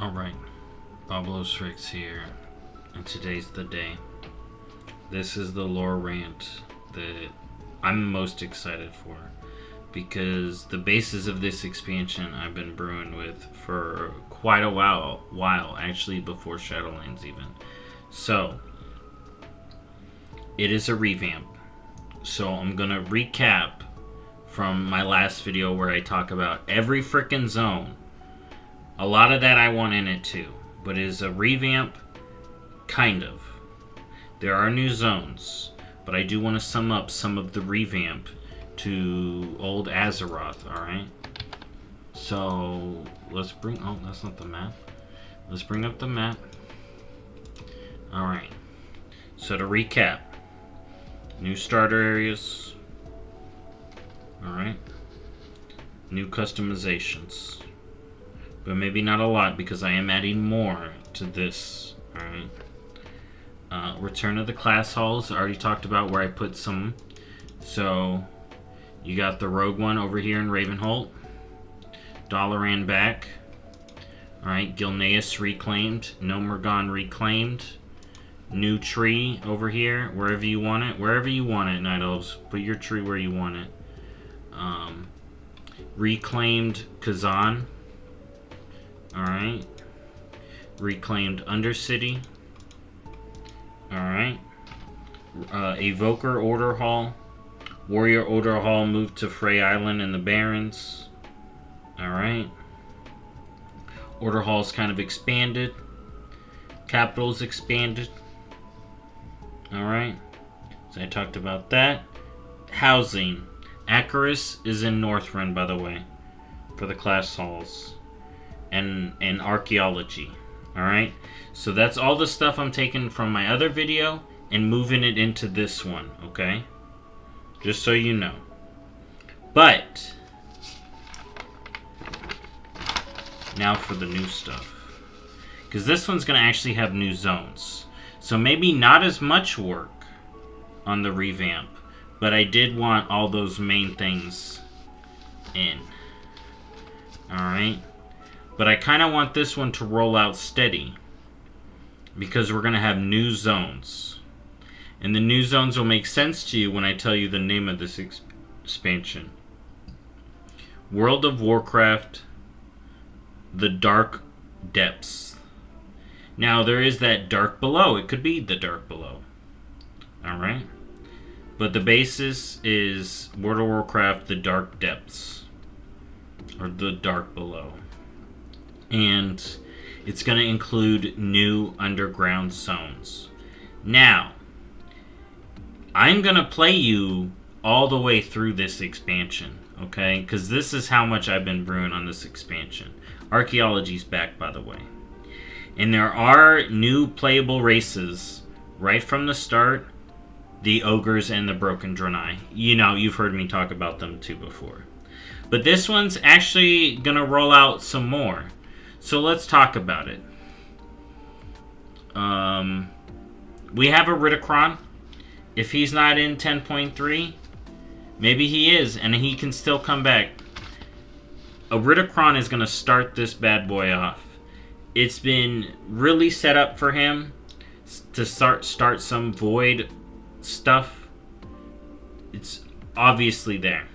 Alright, BobalosRex here, and today's the day. This is the lore rant that I'm most excited for, because the basis of this expansion I've been brewing with for quite a while, actually before Shadowlands even. So, it is a revamp. So I'm gonna recap from my last video where I talk about every frickin' zone. A lot of that I want in it too, but it is a revamp, kind of. There are new zones, but I do want to sum up some of the revamp to old Azeroth, alright? So, let's bring... oh, that's not the map. Let's bring up the map. Alright. So to recap, new starter areas. Alright. New customizations. But maybe not a lot, because I am adding more to this. Alright. Return of the class halls. I already talked about where I put some. So, you got the rogue one over here in Ravenholt. Dalaran back. Alright, Gilneas reclaimed. Nomergon reclaimed. New tree over here, wherever you want it. Wherever you want it, Night Elves. Put your tree where you want it. Reclaimed Kazan. Alright. Reclaimed Undercity. Alright. Evoker Order Hall. Warrior Order Hall moved to Frey Island and the Barrens. Alright. Order Hall's kind of expanded. Capital's expanded. Alright. So I talked about that. Housing. Acaris is in Northrend, by the way, for the class halls. And archaeology. Alright? So that's all the stuff I'm taking from my other video and moving it into this one, okay? Just so you know. But now for the new stuff. Because this one's going to actually have new zones. So maybe not as much work on the revamp. But I did want all those main things in. Alright? But I kind of want this one to roll out steady, because we're going to have new zones. And the new zones will make sense to you when I tell you the name of this expansion. World of Warcraft, The Dark Depths. Now, there is that Dark Below. It could be the Dark Below. Alright? But the basis is World of Warcraft, The Dark Depths. Or The Dark Below. And it's going to include new underground zones. Now, I'm going to play you all the way through this expansion, okay? Because this is how much I've been brewing on this expansion. Archaeology's back, by the way. And there are new playable races right from the start. The Ogres and the Broken Draenei. You know, you've heard me talk about them too before. But this one's actually going to roll out some more. So let's talk about it. We have a Ridicron. If he's not in 10.3, maybe he is, and he can still come back. A Ridicron is going to start this bad boy off. It's been really set up for him to start some void stuff. It's obviously there.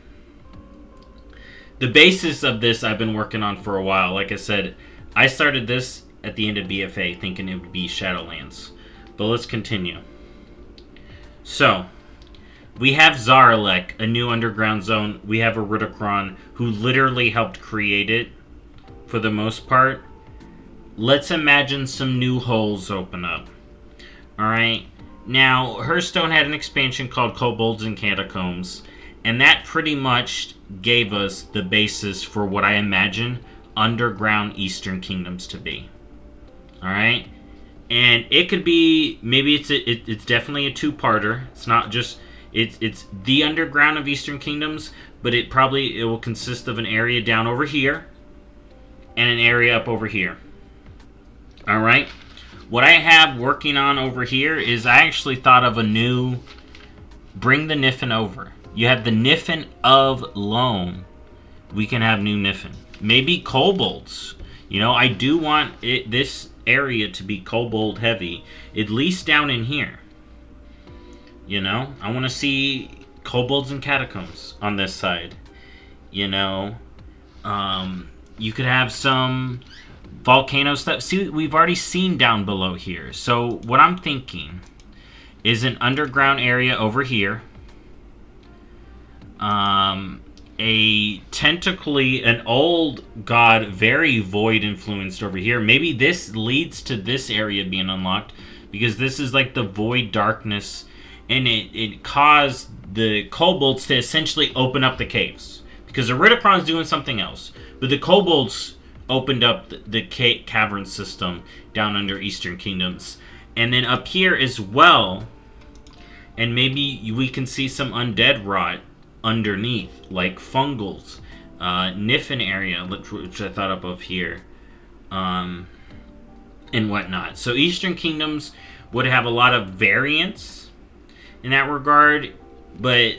The basis of this I've been working on for a while. Like I said, I started this at the end of BFA thinking it would be Shadowlands. But let's continue. So, we have Zaralek, a new underground zone. We have a Ridicron who literally helped create it for the most part. Let's imagine some new holes open up. Alright? Now, Hearthstone had an expansion called Kobolds and Catacombs. And that pretty much gave us the basis for what I imagine underground Eastern Kingdoms to be. Alright? And it could be, maybe it's definitely a two-parter. It's not just, it's the underground of Eastern Kingdoms, but it will consist of an area down over here and an area up over here. Alright? What I have working on over here is I actually thought of a new, bring the Niffin over. You have the Niffin of Loam. We can have new Niffin. Maybe kobolds. You know, I do want this area to be kobold heavy, at least down in here. You know, I want to see kobolds and catacombs on this side. You know, you could have some volcano stuff. See, we've already seen down below here. So what I'm thinking is an underground area over here. A tentacly, an old god, very void influenced over here. Maybe this leads to this area being unlocked, because this is like the void darkness, and it caused the kobolds to essentially open up the caves, because the Ridicron's doing something else, but the kobolds opened up the cavern system down under Eastern Kingdoms. And then up here as well, and maybe we can see some undead rot underneath, like fungals, Niffin area, which I thought up of here, and whatnot. So Eastern Kingdoms would have a lot of variance in that regard, but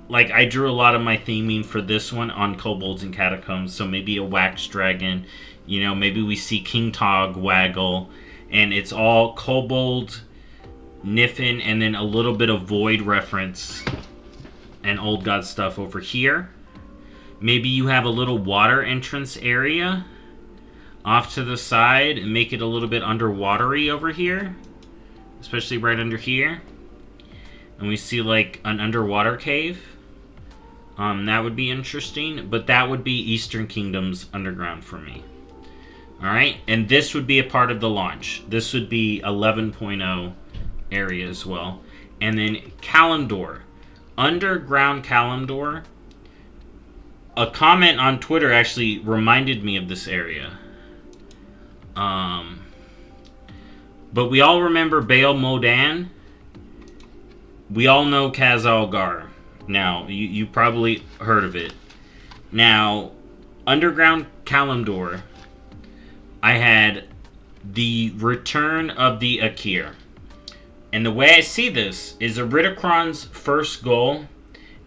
like I drew a lot of my theming for this one on kobolds and catacombs. So maybe a wax dragon, you know, maybe we see King Tog waggle, and it's all kobold, Niffin, and then a little bit of void reference and old god stuff over here. Maybe you have a little water entrance area off to the side and make it a little bit underwatery over here, especially right under here. And we see like an underwater cave. That would be interesting, but that would be Eastern Kingdoms underground for me. Alright, and this would be a part of the launch. This would be 11.0 area as well. And then Kalimdor. Underground Kalimdor. A comment on Twitter actually reminded me of this area. But we all remember Baal Modan. We all know Khazalgar. Now, you probably heard of it. Now, Underground Kalimdor, I had the return of the Akir. And the way I see this is Iridikron's first goal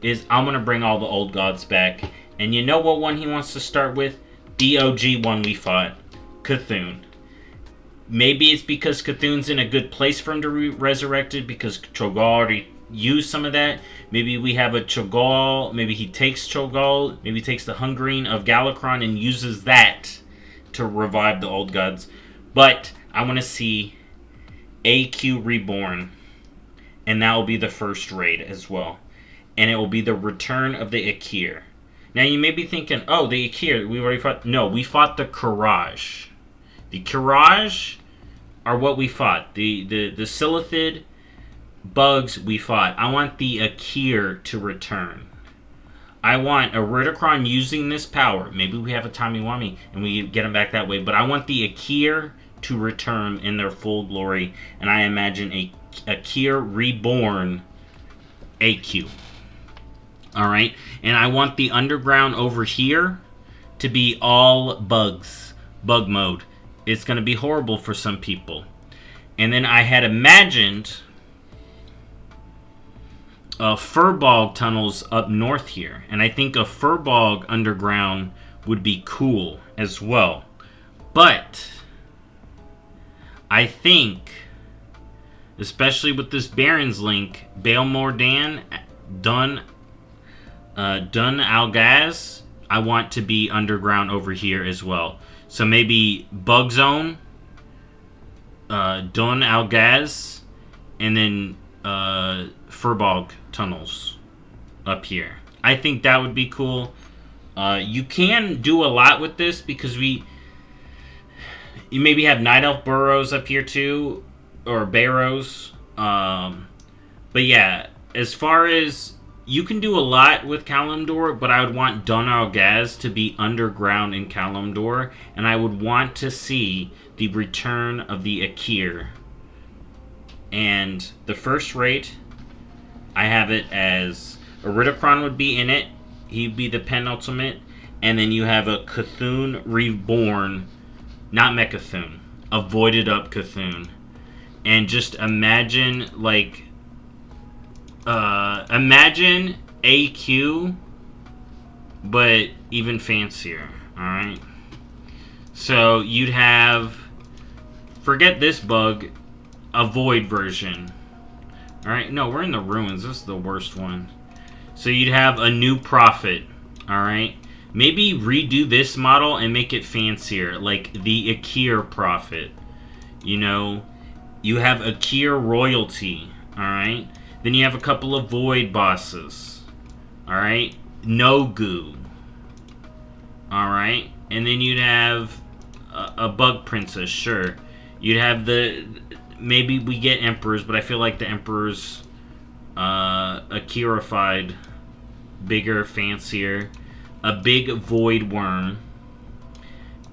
is I'm going to bring all the old gods back. And you know what one he wants to start with? The OG one we fought, Cthulhu. Maybe it's because Cthulhu's in a good place for him to be resurrected, because Cho'Gall already used some of that. Maybe we have a Cho'Gall, maybe he takes Cho'Gall, maybe he takes the Hungering of Galakrond and uses that to revive the old gods. But I want to see AQ Reborn, and that will be the first raid as well. And it will be the return of the Akir. Now you may be thinking, oh, the Akir, we already fought. No, we fought the Courage. The Courage are what we fought. The Silithid bugs we fought. I want the Akir to return. I want Iridikron using this power. Maybe we have a Tammy-Wami and we get him back that way. But I want the Akir to return in their full glory. And I imagine a Akir reborn AQ. Alright? And I want the underground over here to be all bugs. Bug mode. It's going to be horrible for some people. And then I had imagined Furbolg tunnels up north here. And I think a Furbolg underground would be cool as well. But I think, especially with this Baron's link, Baal Mordan, Dun Algaz, I want to be underground over here as well. So maybe Bug Zone, Dun Algaz, and then Furbolg tunnels up here. I think that would be cool. You can do a lot with this because you maybe have Night Elf burrows up here too, or barrows. But yeah, as far as you can do a lot with Kalimdor, but I would want Dun Algaz to be underground in Kalimdor, and I would want to see the return of the Akir. And the first rate, I have it as Iridikron would be in it. He'd be the penultimate. And then you have a Cthulhu reborn, not Mechathun, a voided up Cthulhu. And just imagine, like, imagine AQ, but even fancier. Alright? So you'd have, forget this bug, a void version. Alright, no, we're in the ruins. This is the worst one. So you'd have a new prophet. Alright. Maybe redo this model and make it fancier. Like the Akir prophet. You know, you have Akir royalty. Alright. Then you have a couple of void bosses. Alright. Nogu. Alright. And then you'd have a bug princess, sure. You'd have the... Maybe we get emperors, but I feel like the emperors... Akirified. Bigger, fancier. A big void worm.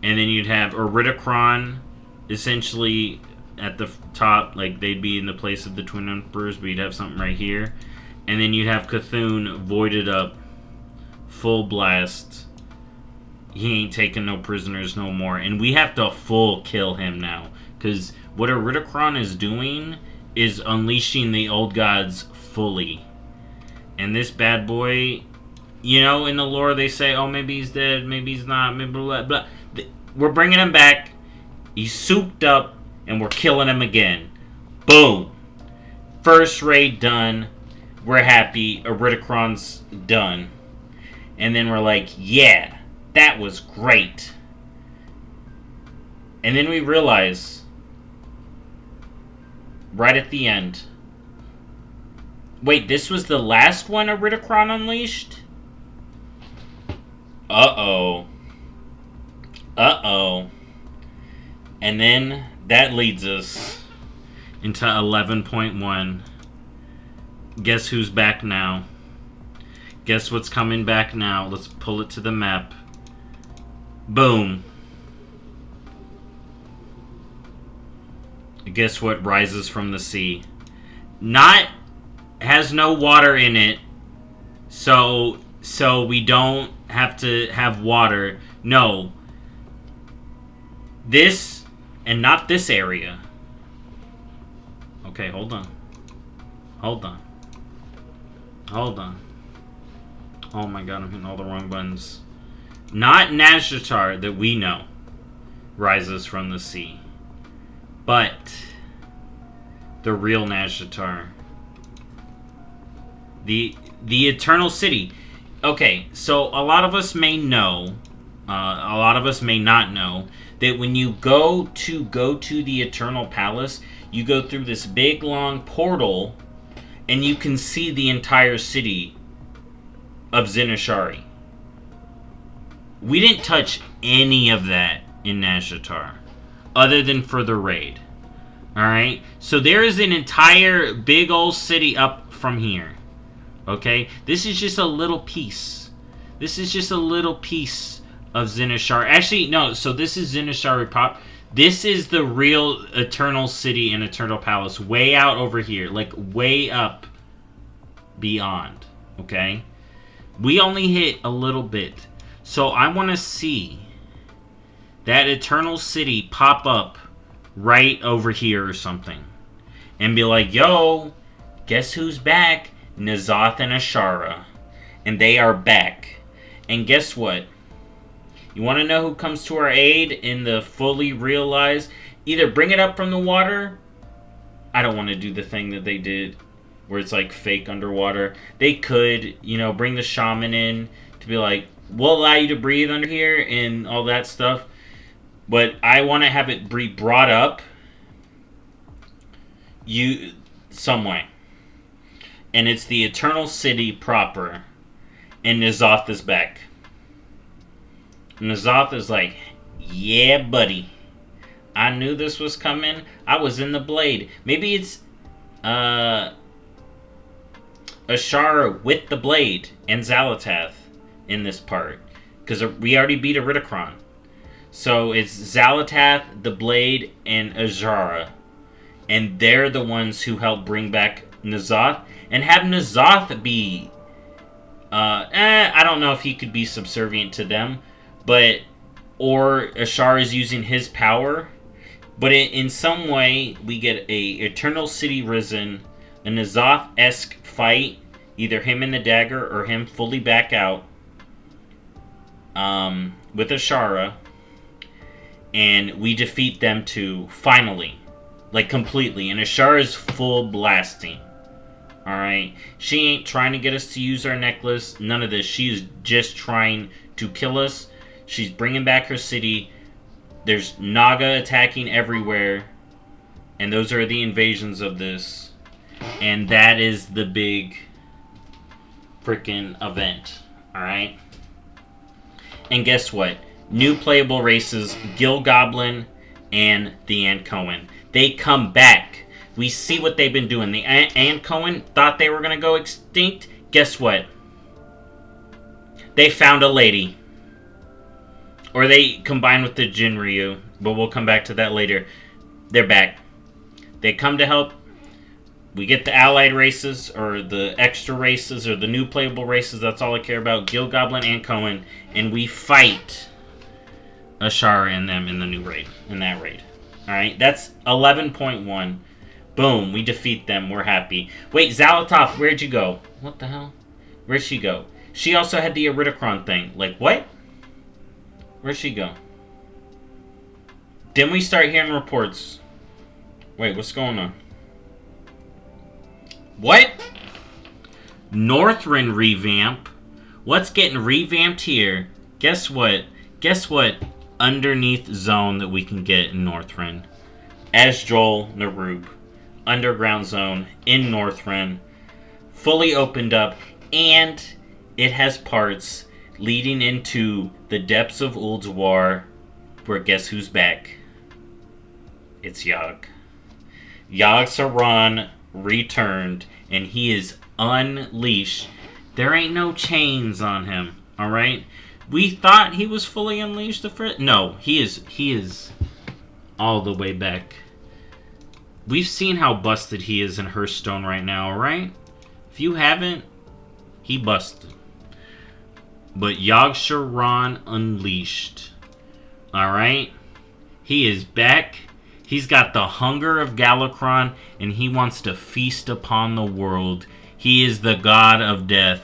And then you'd have Iridocron, essentially at the top, like they'd be in the place of the twin emperors, but you'd have something right here. And then you'd have Cthulhu voided up, full blast. He ain't taking no prisoners no more. And we have to full kill him now. Because what Iridocron is doing is unleashing the old gods fully. And this bad boy, you know, in the lore they say, oh, maybe he's dead, maybe he's not, maybe blah, blah. We're bringing him back. He's souped up, and we're killing him again. Boom. First raid done. We're happy. Iridocron's done. And then we're like, yeah. That was great. And then we realize, right at the end, wait, this was the last one Iridocron unleashed? Uh-oh. Uh-oh. And then that leads us into 11.1. Guess who's back now? Guess what's coming back now? Let's pull it to the map. Boom. Guess what rises from the sea? Has no water in it. So we don't have to have water. No. This and not this area. Okay, hold on. Hold on. Hold on. Oh my god, I'm hitting all the wrong buttons. Not Nazjatar that we know rises from the sea, but the real Nazjatar. The Eternal City. Okay, so a lot of us may know, a lot of us may not know, that when you go to the Eternal Palace, you go through this big long portal, and you can see the entire city of Zinashari. We didn't touch any of that in Nazjatar, other than for the raid. Alright? So there is an entire big old city up from here. Okay? This is just a little piece. This is just a little piece of Zinashari. Actually, no. So this is Zinashari Pop. This is the real Eternal City and Eternal Palace. Way out over here. Like, way up beyond. Okay? We only hit a little bit. So I want to see that Eternal City pop up right over here or something. And be like, yo, guess who's back? N'Zoth and Ashara. And they are back. And guess what? You want to know who comes to our aid in the fully realized? Either bring it up from the water. I don't want to do the thing that they did where it's like fake underwater. They could, you know, bring the shaman in to be like, we'll allow you to breathe under here and all that stuff. But I want to have it be brought up some way. And it's the Eternal City proper. And N'Zoth is back. N'Zoth is like, yeah, buddy. I knew this was coming. I was in the blade. Maybe it's Ashara with the blade and Xalatath in this part. Because we already beat Iridocron. So it's Xalatath, the blade, and Ashara. And they're the ones who help bring back N'Zoth. And have N'Zoth be... I don't know if he could be subservient to them. But... Or Ashara is using his power. But in some way, we get a Eternal City Risen, a N'Zoth-esque fight. Either him and the dagger, or him fully back out. With Ashara. and we defeat them too, finally. Like, completely. And Ashara's full blasting. Alright? She ain't trying to get us to use our necklace. None of this. She's just trying to kill us. She's bringing back her city. There's Naga attacking everywhere. And those are the invasions of this. And that is the big freaking event. Alright? And guess what? New playable races, Gil Goblin and the Ant Cohen. They come back. We see what they've been doing. The Ant Cohen thought they were going to go extinct. Guess what? They found a lady. Or they combined with the Jinryu. But we'll come back to that later. They're back. They come to help. We get the allied races, or the extra races, or the new playable races. That's all I care about. Gil Goblin and Cohen. And we fight Ashara and them in the new raid. In that raid. Alright, that's 11.1. Boom, we defeat them. We're happy. Wait, Zalatoth, where'd you go? What the hell? Where'd she go? She also had the Iridicron thing. Like, what? Where'd she go? Then we start hearing reports. Wait, what's going on? What? Northrend revamp? What's getting revamped here? Guess what? Guess what? Underneath zone that we can get in Northrend. Asdrol Narub. Underground zone in Northrend. Fully opened up. And it has parts leading into the depths of Ulduar. Where guess who's back? It's Yogg. Yogg-Saron returned. And he is unleashed. There ain't no chains on him. Alright? We thought he was fully unleashed the first... No, he is all the way back. We've seen how busted he is in Hearthstone right now, alright? If you haven't, he busted. But Yogg-Saron unleashed. Alright? He is back. He's got the hunger of Galakrond, and he wants to feast upon the world. He is the god of death.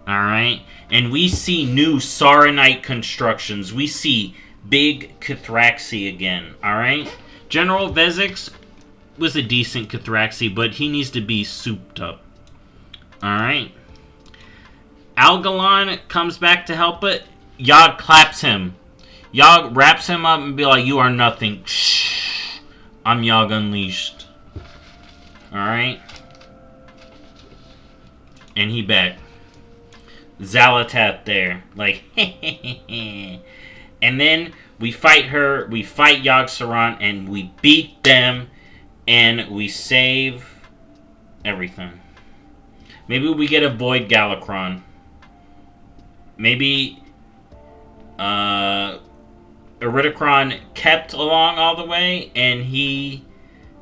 Alright? And we see new Saronite constructions. We see big Cathraxi again. Alright? General Vezix was a decent Cathraxi, but he needs to be souped up. Alright? Algalon comes back to help it. Yogg claps him. Yogg wraps him up and be like, you are nothing. Shh. I'm Yogg Unleashed. Alright? And he back. Zalatath there. Like, and then we fight her, we fight Yogg-Saron, and we beat them, and we save everything. Maybe we get a Void Galakrond. Maybe Iridicron kept along all the way, and he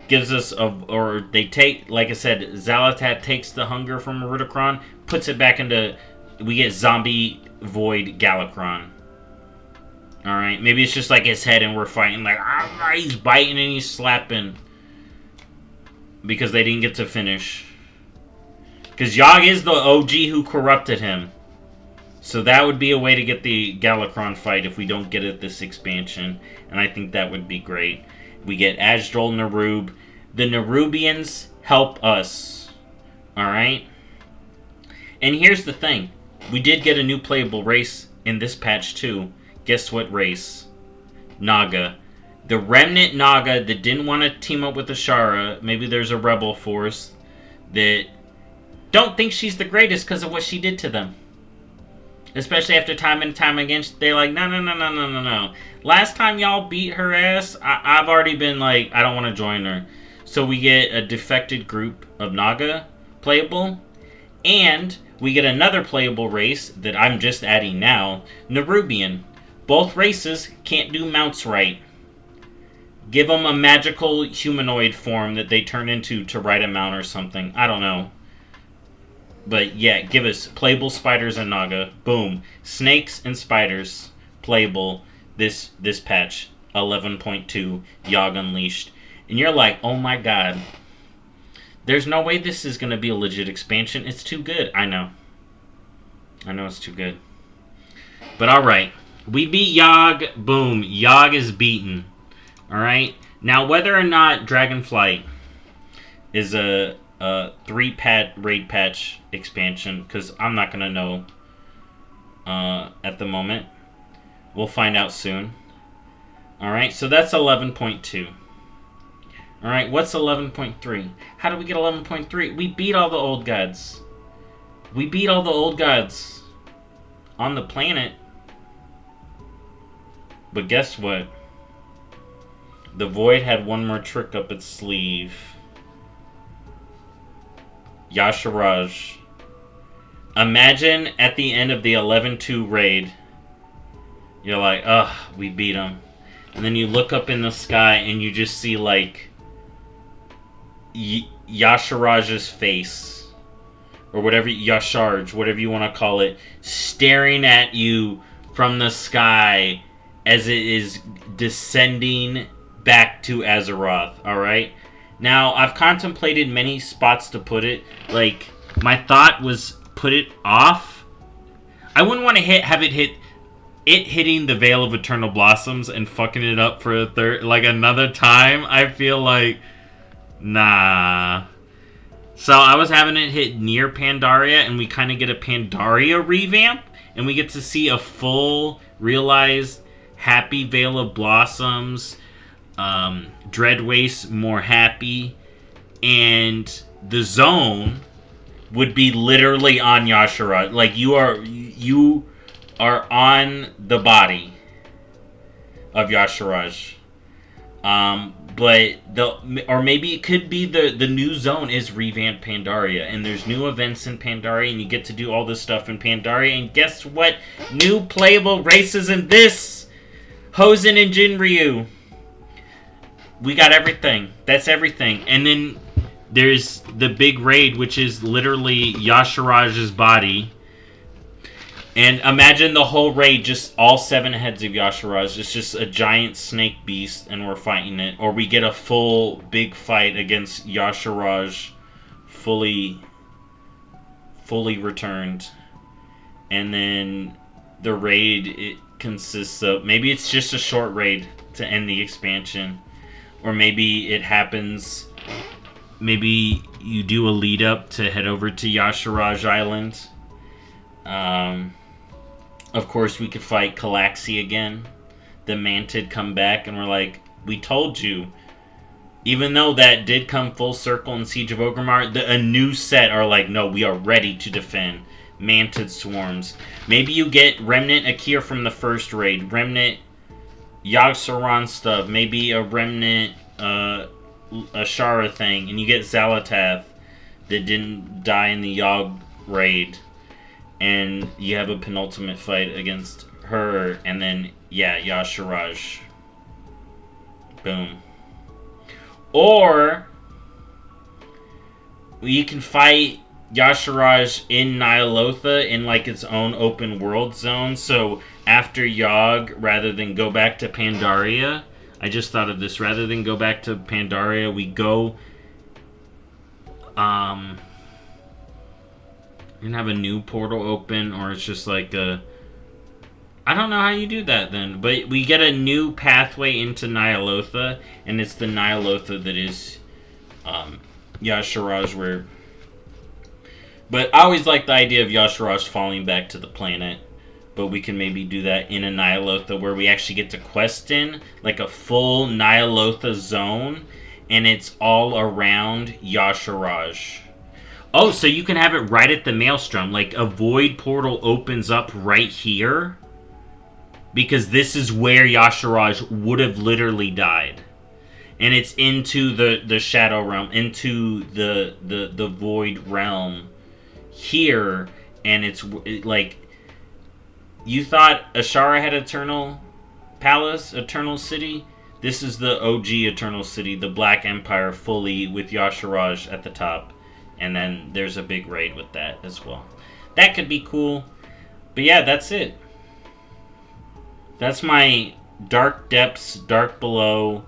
gives us or they take, like I said, Zalatath takes the hunger from Iridicron, puts it back into... We get Zombie Void Galakrond. Alright, maybe it's just like his head and we're fighting like, he's biting and he's slapping. Because they didn't get to finish. Because Yogg is the OG who corrupted him. So that would be a way to get the Galakrond fight if we don't get it this expansion. And I think that would be great. We get Asdrol Narub. The Nerubians help us. Alright? And here's the thing. We did get a new playable race in this patch too. Guess what race? Naga. The Remnant Naga that didn't want to team up with Ashara. Maybe there's a rebel force that don't think she's the greatest because of what she did to them. Especially after time and time again, they're like, no. Last time y'all beat her ass, I've already been like, I don't want to join her. So we get a defected group of Naga playable. And we get another playable race that I'm just adding now, Nerubian. Both races can't do mounts right. Give them a magical humanoid form that they turn into to ride a mount or something. I don't know. But yeah, give us playable spiders and Naga. Boom. Snakes and spiders. Playable this patch. 11.2. Yogg Unleashed. And you're like, oh my god. There's no way this is going to be a legit expansion. It's too good. I know. I know it's too good. But alright. We beat Yogg. Boom. Yogg is beaten. Alright? Now, whether or not Dragonflight is a 3 raid patch expansion, because I'm not going to know at the moment. We'll find out soon. Alright, so that's 11.2. Alright, what's 11.3? How did we get 11.3? We beat all the old gods. We beat all the old gods on the planet. But guess what? The Void had one more trick up its sleeve. Yasharaj. Imagine at the end of the 11-2 raid, you're like, ugh, we beat him. And then you look up in the sky and you just see, like, Yasharaj's face. Or whatever, Yasharj, whatever you want to call it, staring at you from the sky as it is descending back to Azeroth, alright? Now, I've contemplated many spots to put it. Like, my thought was put it off. I wouldn't want to have it hitting the Veil of Eternal Blossoms and fucking it up for another time. I feel like, nah. So I was having it hit near Pandaria, and we kind of get a Pandaria revamp, and we get to see a full, realized, happy Veil of Blossoms, Dreadwaste more happy, and the zone would be literally on Yashara. Like, you are on the body of Yasharaj. Or maybe it could be the new zone is revamped Pandaria, and there's new events in Pandaria, and you get to do all this stuff in Pandaria, and guess what? New playable races in this! Hosen and Jinryu. We got everything. That's everything. And then there's the big raid, which is literally Yasharaj's body. And imagine the whole raid, just all 7 heads of Yasharaj. It's just a giant snake beast, and we're fighting it. Or we get a full big fight against Yasharaj, fully returned. And then the raid, it consists of... Maybe it's just a short raid to end the expansion. Or maybe it happens... Maybe you do a lead up to head over to Yasharaj Island. Of course, we could fight Calaxi again. The Mantid come back, and we're like, we told you. Even though that did come full circle in Siege of Orgrimmar, a new set are like, no, we are ready to defend. Mantid swarms. Maybe you get Remnant Akir from the first raid. Remnant Yogg-Saron stuff. Maybe a Remnant Ashara thing. And you get Xalatath that didn't die in the Yogg raid. And you have a penultimate fight against her. And then, yeah, Yasharaj. Boom. Or you can fight Yasharaj in Nyalotha in like its own open world zone. So after Yogg, rather than go back to Pandaria, I just thought of this. Rather than go back to Pandaria, we go and have a new portal open, or it's just like a... I don't know how you do that then, but we get a new pathway into Nyalotha, and it's the Nyalotha that is Yasharaj where... But I always like the idea of Yasharaj falling back to the planet, but we can maybe do that in a Nyalotha where we actually get to quest in, like a full Nyalotha zone, and it's all around Yasharaj. Oh, so you can have it right at the Maelstrom, like a void portal opens up right here, because this is where Yasharaj would have literally died. And it's into the Shadow Realm, into the Void Realm here, and it's like... You thought Ashara had Eternal Palace, Eternal City? This is the OG Eternal City, the Black Empire fully with Yasharaj at the top. And then there's a big raid with that as well. That could be cool. But yeah, that's it. That's my Dark Depths, Dark Below,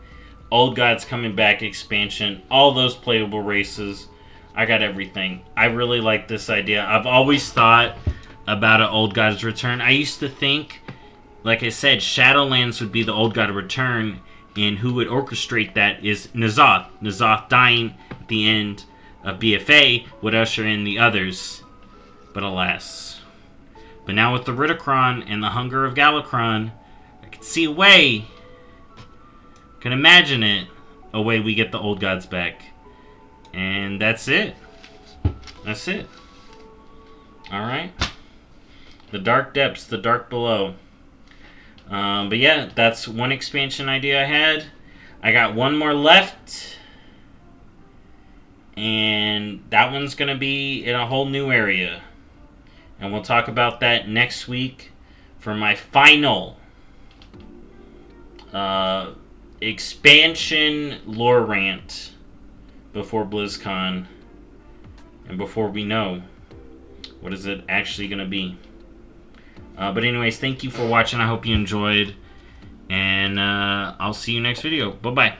Old Gods Coming Back expansion. All those playable races. I got everything. I really like this idea. I've always thought about an Old Gods Return. I used to think like I said, Shadowlands would be the Old God of Return, and who would orchestrate that is N'Zoth. N'Zoth dying at the end of BFA would usher in the others, but alas. But now with the Ridicron and the Hunger of Galakron, I can see a way, can imagine it, a way we get the Old Gods back. And that's it. That's it. Alright. The Dark Depths, the Dark Below. But yeah, that's one expansion idea I had. I got one more left. And that one's going to be in a whole new area. And we'll talk about that next week for my final expansion lore rant before BlizzCon. And before we know what is it actually going to be. But anyways, thank you for watching. I hope you enjoyed. And I'll see you next video. Bye-bye.